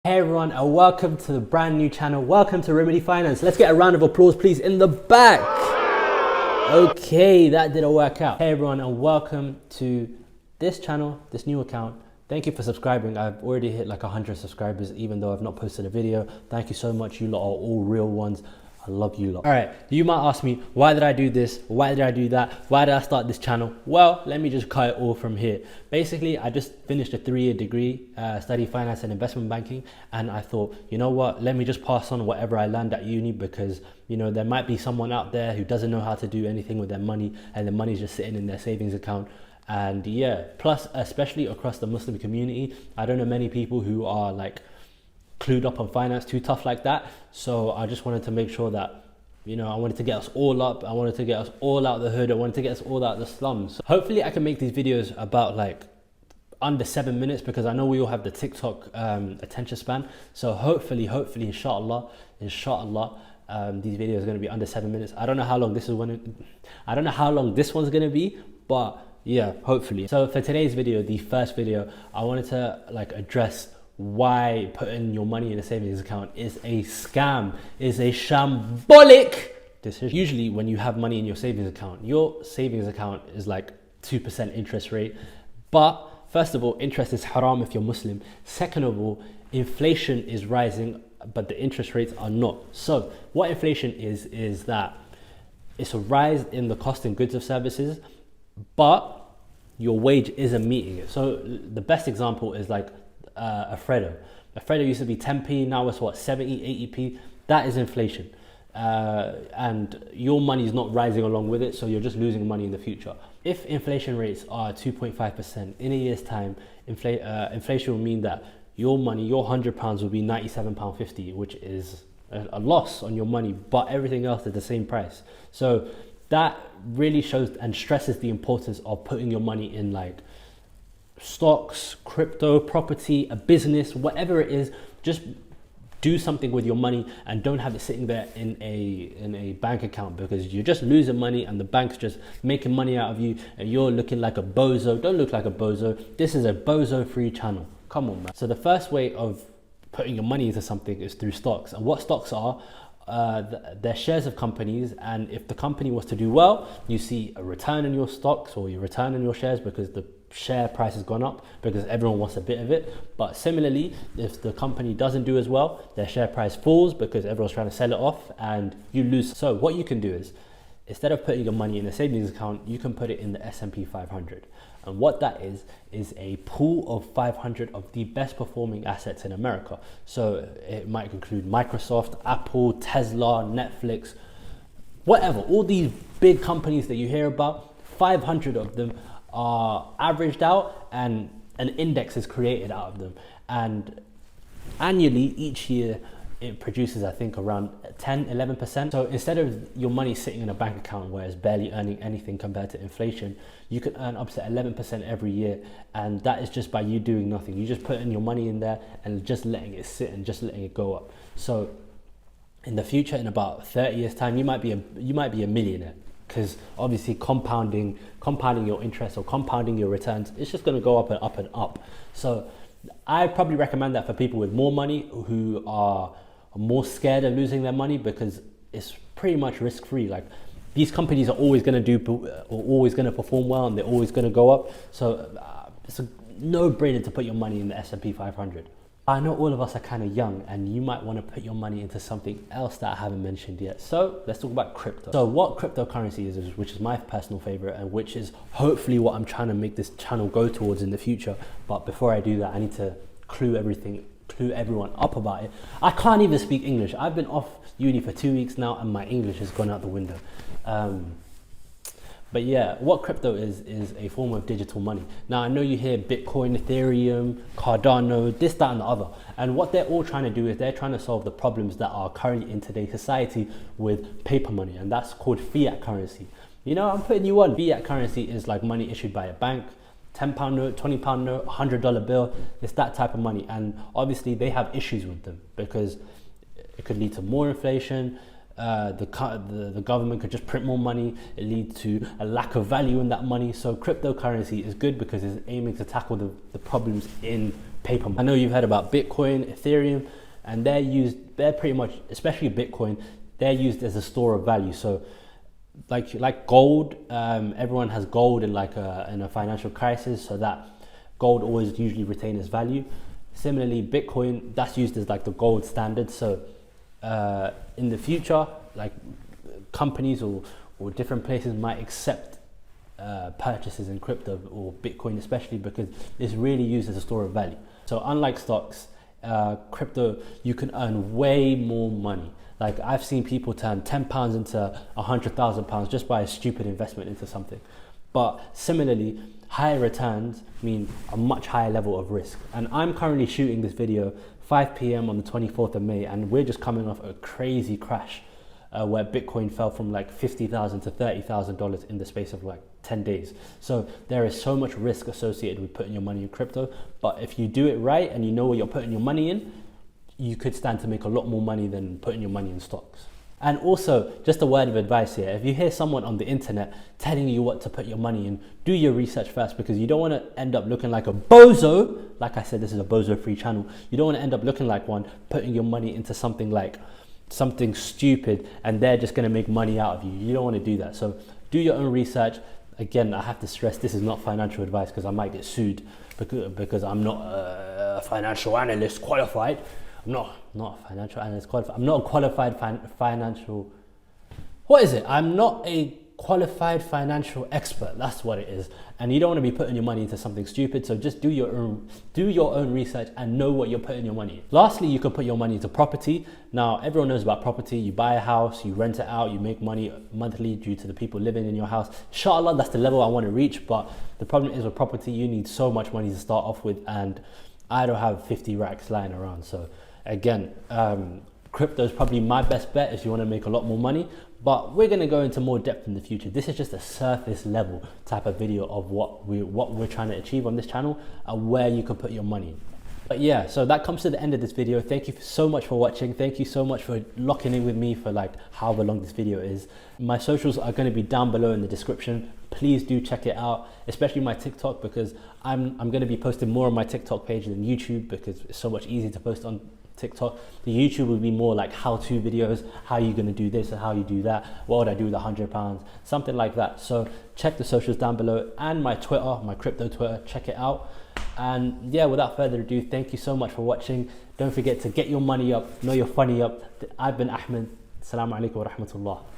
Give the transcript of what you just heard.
Hey everyone, and welcome to the brand new channel. Welcome to Remedy Finance. Let's get a round of applause please in the back. Okay, that didn't work out. Hey everyone, and welcome to this channel, this new account. Thank you for subscribing. I've already hit like 100 subscribers even though I've not posted a video. Thank you so much. You lot are all real ones. I love you lot. All right, you might ask me, why did I do this? Why did I do that? Why did I start this channel? Well, let me just cut it all from here. Basically, I just finished a 3-year degree, studying finance and investment banking. And I thought, you know what, let me just pass on whatever I learned at uni because, you know, there might be someone out there who doesn't know how to do anything with their money and the money's just sitting in their savings account. And yeah, plus, especially across the Muslim community, I don't know many people who are like clued up on finance too tough like that. So I just wanted to make sure that, you know, I wanted to get us all up. I wanted to get us all out the hood. I wanted to get us all out the slums. So hopefully I can make these videos about like under 7 minutes because I know we all have the TikTok attention span. So hopefully, inshallah, these videos are going to be under 7 minutes. I don't know how long this one's going to be, but yeah, hopefully. So for today's video, the first video, I wanted to like address why putting your money in a savings account is a scam, is a shambolic decision. Usually when you have money in your savings account is like 2% interest rate. But first of all, interest is haram if you're Muslim. Second of all, inflation is rising, but the interest rates are not. So what inflation is that it's a rise in the cost in goods of services, but your wage isn't meeting it. So the best example is like a Freddo. A Freddo used to be 10p, now it's what, 70, 80p? That is inflation. And your money is not rising along with it, so you're just losing money in the future. If inflation rates are 2.5%, in a year's time, inflation will mean that your money, your £100 will be £97.50, which is a loss on your money, but everything else is the same price. So that really shows and stresses the importance of putting your money in like stocks, crypto, property, a business, whatever it is. Just do something with your money and don't have it sitting there in a bank account because you're just losing money and the bank's just making money out of you and you're looking like a bozo. Don't look like a bozo. This is a bozo free channel. Come on, man. So the first way of putting your money into something is through stocks. And what stocks are, they're shares of companies, and if the company was to do well, you see a return in your stocks or your return in your shares because the share price has gone up because everyone wants a bit of it. But similarly, if the company doesn't do as well, their share price falls because everyone's trying to sell it off and you lose. So what you can do is, instead of putting your money in a savings account, you can put it in the S&P 500. And what that is a pool of 500 of the best performing assets in America. So it might include Microsoft, Apple, Tesla, Netflix, whatever. All these big companies that you hear about, 500 of them are averaged out and an index is created out of them. And annually, each year, it produces, I think, around 10-11%. So instead of your money sitting in a bank account where it's barely earning anything compared to inflation, you can earn up to 11% every year. And that is just by you doing nothing. You just putting your money in there and just letting it sit and just letting it go up. So in the future, in about 30 years time, you might be a millionaire, because obviously compounding your interest or compounding your returns, it's just going to go up and up and up. So I probably recommend that for people with more money who are more scared of losing their money because it's pretty much risk-free. Like, these companies are always going to perform well and they're always going to go up. So it's a no-brainer to put your money in the S&P 500. I know all of us are kind of young and you might want to put your money into something else that I haven't mentioned yet. So let's talk about crypto. So what cryptocurrency is, which is my personal favorite and which is hopefully what I'm trying to make this channel go towards in the future. But before I do that, I need to clue everyone up about it. I can't even speak English. I've been off uni for 2 weeks now and my English has gone out the window. But yeah, what crypto is a form of digital money. Now, I know you hear Bitcoin, Ethereum, Cardano, this, that, and the other. And what they're all trying to do is they're trying to solve the problems that are currently in today's society with paper money. And that's called fiat currency. You know, I'm putting you on. Fiat currency is like money issued by a bank, £10 note, £20 note, $100 bill. It's that type of money. And obviously they have issues with them because it could lead to more inflation. The government could just print more money. It leads to a lack of value in that money. So cryptocurrency is good because it's aiming to tackle the problems in paper money. I know you've heard about Bitcoin, Ethereum, and they're pretty much, especially Bitcoin, they're used as a store of value. So like gold, everyone has gold in in a financial crisis, so that gold always usually retains its value. Similarly, Bitcoin, that's used as like the gold standard. So in the future, like companies or different places might accept purchases in crypto or Bitcoin, especially because it's really used as a store of value. So unlike stocks, crypto, you can earn way more money. Like I've seen people turn £10 into £100,000 just by a stupid investment into something. But similarly, higher returns mean a much higher level of risk. And I'm currently shooting this video 5 p.m. on the 24th of May, and we're just coming off a crazy crash where Bitcoin fell from like $50,000 to $30,000 in the space of like 10 days. So there is so much risk associated with putting your money in crypto. But if you do it right and you know what you're putting your money in, you could stand to make a lot more money than putting your money in stocks. And also, just a word of advice here, if you hear someone on the internet telling you what to put your money in, do your research first, because you don't want to end up looking like a bozo. Like I said, this is a bozo-free channel. You don't want to end up looking like one, putting your money into something stupid, and they're just going to make money out of you. You don't want to do that. So do your own research. Again, I have to stress, this is not financial advice, because I might get sued because I'm not a financial analyst qualified. I'm not a financial analyst qualified. I'm not a qualified financial. What is it? I'm not a qualified financial expert. That's what it is. And you don't want to be putting your money into something stupid. So just do your own research and know what you're putting your money in. Lastly, you can put your money into property. Now, everyone knows about property. You buy a house, you rent it out, you make money monthly due to the people living in your house. Inshallah, that's the level I want to reach. But the problem is with property, you need so much money to start off with, and I don't have 50 racks lying around. So again, crypto is probably my best bet if you want to make a lot more money, but we're going to go into more depth in the future. This is just a surface level type of video of what we're trying to achieve on this channel and where you can put your money. But yeah, so that comes to the end of this video. Thank you so much for watching. Thank you so much for locking in with me for like however long this video is. My socials are going to be down below in the description. Please do check it out, especially my TikTok, because I'm going to be posting more on my TikTok page than YouTube, because it's so much easier to post on TikTok. The YouTube will be more like how-to videos, how you're going to do this and how you do that, what would I do with £100, something like that. So check the socials down below, and my Twitter, my crypto Twitter, check it out. And yeah, without further ado, thank you so much for watching. Don't forget to get your money up, know your funny up. I've been Ahmed. Assalamu alaikum wa rahmatullah.